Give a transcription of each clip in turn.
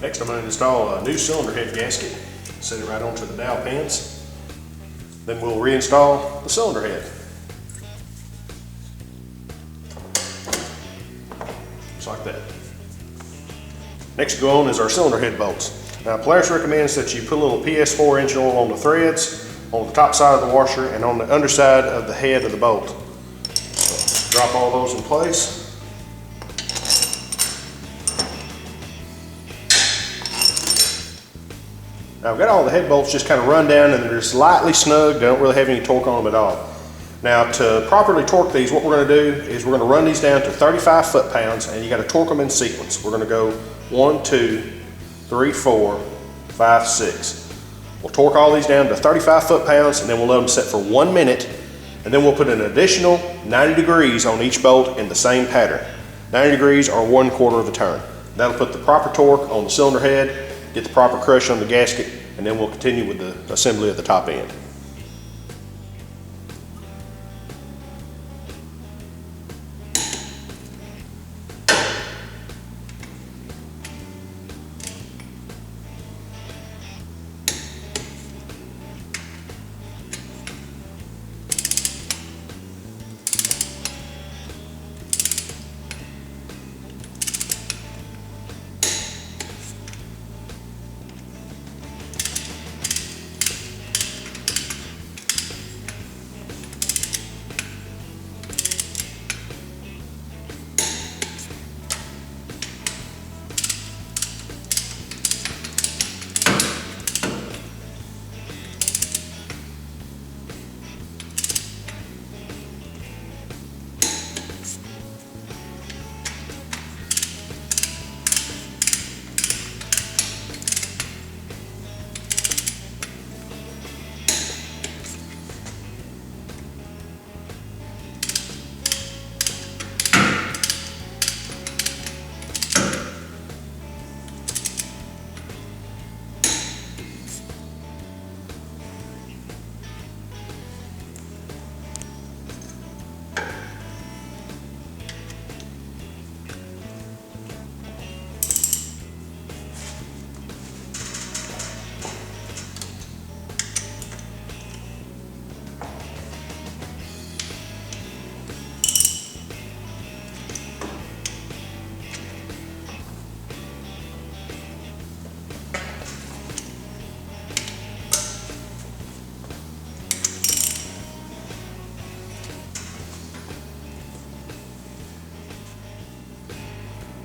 Next, I'm going to install a new cylinder head gasket. Set it right onto the dowel pins. Then we'll reinstall the cylinder head. Just like that. Next to go on is our cylinder head bolts. Now Polaris recommends that you put a little Pt.4 engine oil on the threads, on the top side of the washer, and on the underside of the head of the bolt. So drop all those in place. Now I've got all the head bolts just kind of run down and they're just lightly snug. They don't really have any torque on them at all. Now to properly torque these, what we're going to do is we're going to run these down to 35 foot-pounds, and you got to torque them in sequence. We're going to go 1, 2, 3, 4, 5, 6. We'll torque all these down to 35 foot-pounds, and then we'll let them set for 1 minute, and then we'll put an additional 90 degrees on each bolt in the same pattern. 90 degrees or 1/4 of a turn. That'll put the proper torque on the cylinder head, get the proper crush on the gasket, and then we'll continue with the assembly of the top end.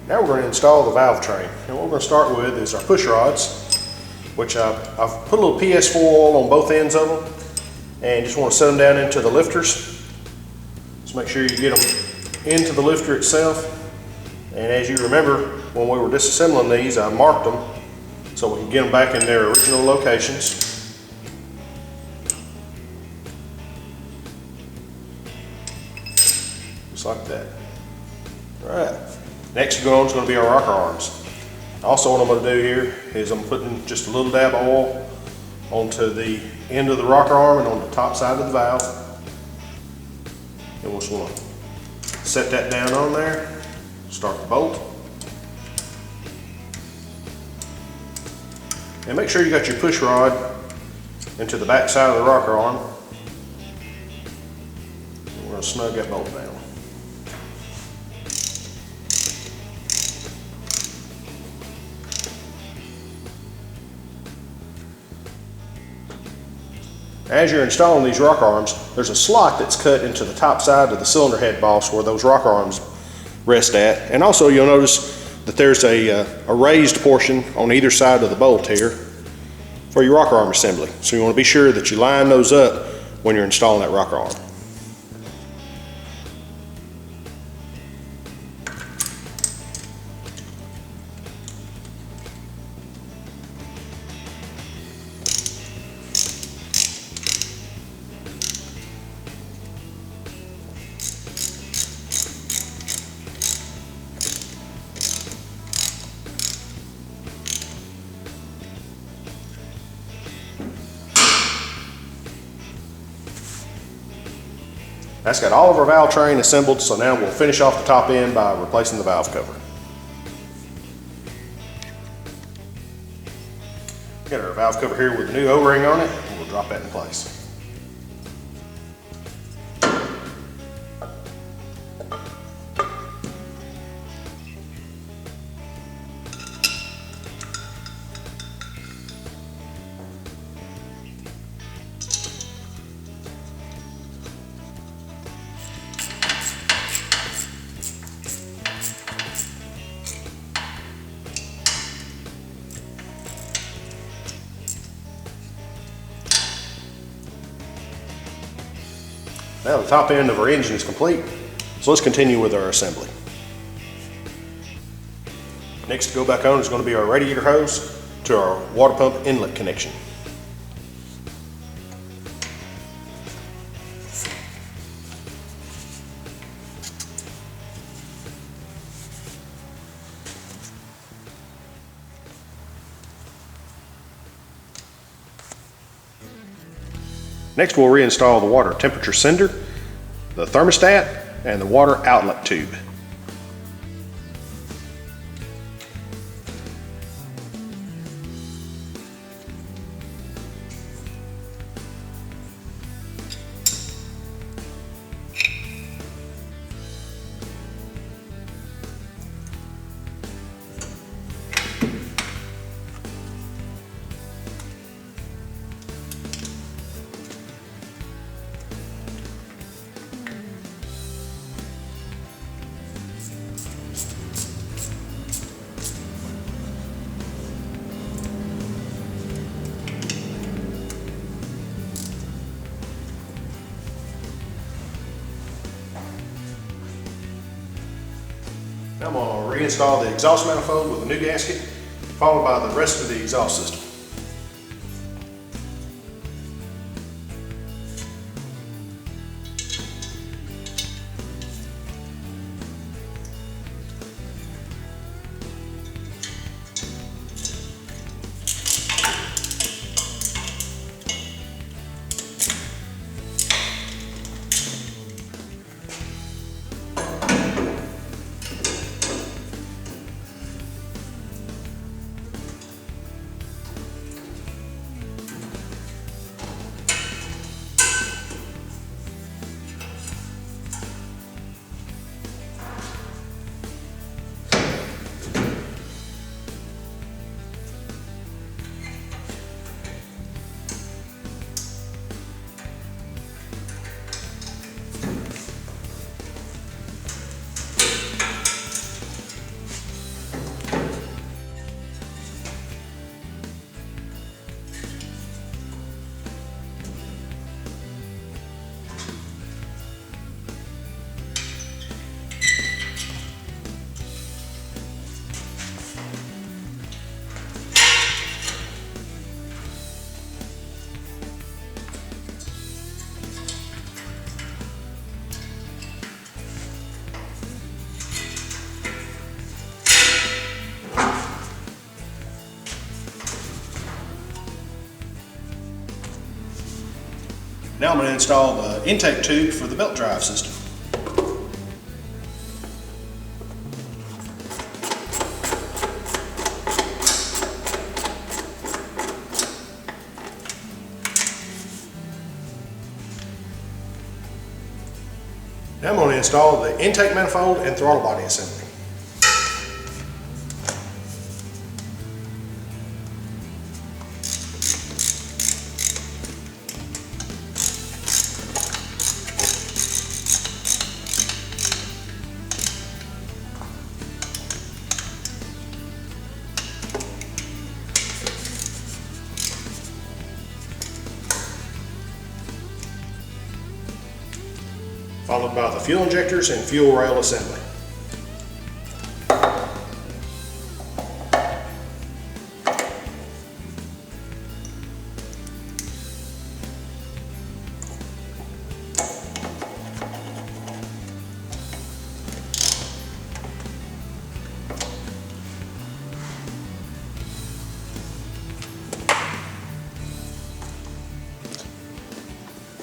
Now we're going to install the valve train. And what we're going to start with is our push rods, which I've put a little PS4 oil on both ends of them, and just want to set them down into the lifters. Just make sure you get them into the lifter itself. And as you remember, when we were disassembling these, I marked them so we can get them back in their original locations. Just like that. All right. Next to go on is going to be our rocker arms. Also, what I'm going to do here is I'm putting just a little dab of oil onto the end of the rocker arm and on the top side of the valve. And we'll just want to set that down on there, start the bolt. And make sure you got your push rod into the back side of the rocker arm. And we're going to snug that bolt down. As you're installing these rocker arms, there's a slot that's cut into the top side of the cylinder head boss where those rocker arms rest at. And also you'll notice that there's a raised portion on either side of the bolt here for your rocker arm assembly. So you want to be sure that you line those up when you're installing that rocker arm. That's got all of our valve train assembled, so now we'll finish off the top end by replacing the valve cover. Got our valve cover here with a new O-ring on it, and we'll drop that in place. Now the top end of our engine is complete, so let's continue with our assembly. Next to go back on is going to be our radiator hose to our water pump inlet connection. Next, we'll reinstall the water temperature sender, the thermostat, and the water outlet tube. Now I'm going to reinstall the exhaust manifold with a new gasket, followed by the rest of the exhaust system. Now I'm going to install the intake tube for the belt drive system. Now I'm going to install the intake manifold and throttle body assembly. Followed by the fuel injectors and fuel rail assembly.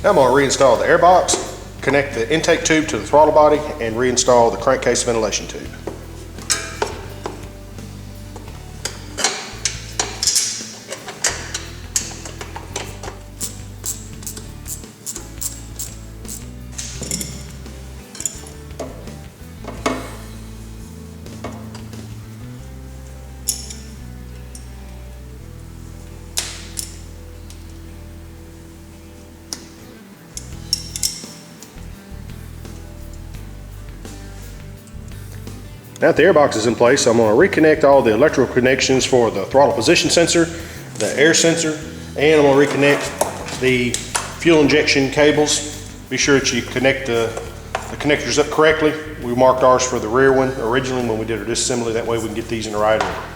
Now I'm going to reinstall the air box, connect the intake tube to the throttle body, and reinstall the crankcase ventilation tube. Now that the air box is in place, I'm going to reconnect all the electrical connections for the throttle position sensor, the air sensor, and I'm going to reconnect the fuel injection cables. Be sure that you connect the connectors up correctly. We marked ours for the rear one originally when we did our disassembly. That way we can get these in the right order.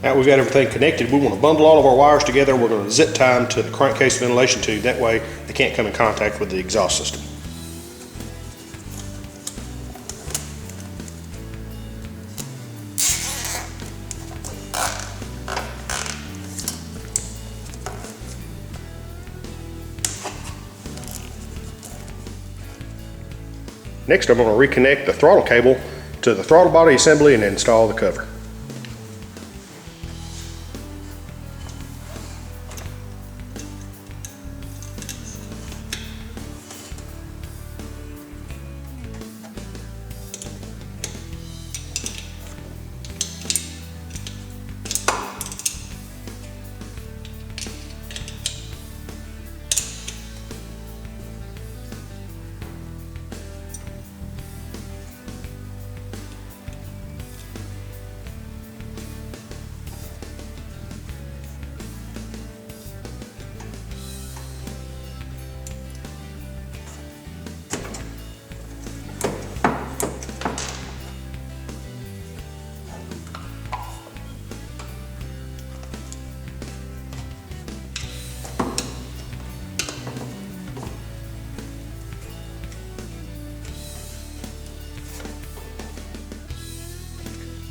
Now we've got everything connected, we want to bundle all of our wires together. We're going to zip tie them to the crankcase ventilation tube. That way they can't come in contact with the exhaust system. Next, I'm going to reconnect the throttle cable to the throttle body assembly and install the cover.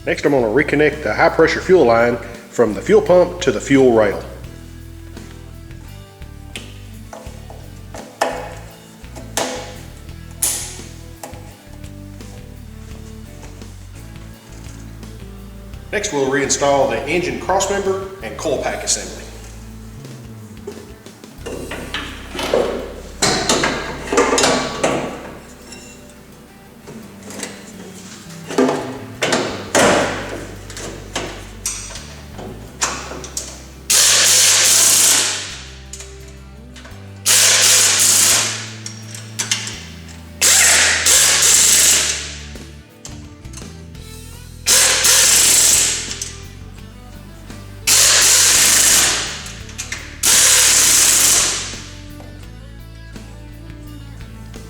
Next, I'm going to reconnect the high pressure fuel line from the fuel pump to the fuel rail. Next, we'll reinstall the engine crossmember and coil pack assembly.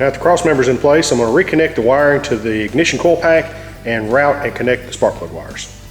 Now that the cross member is in place, I'm going to reconnect the wiring to the ignition coil pack and route and connect the spark plug wires.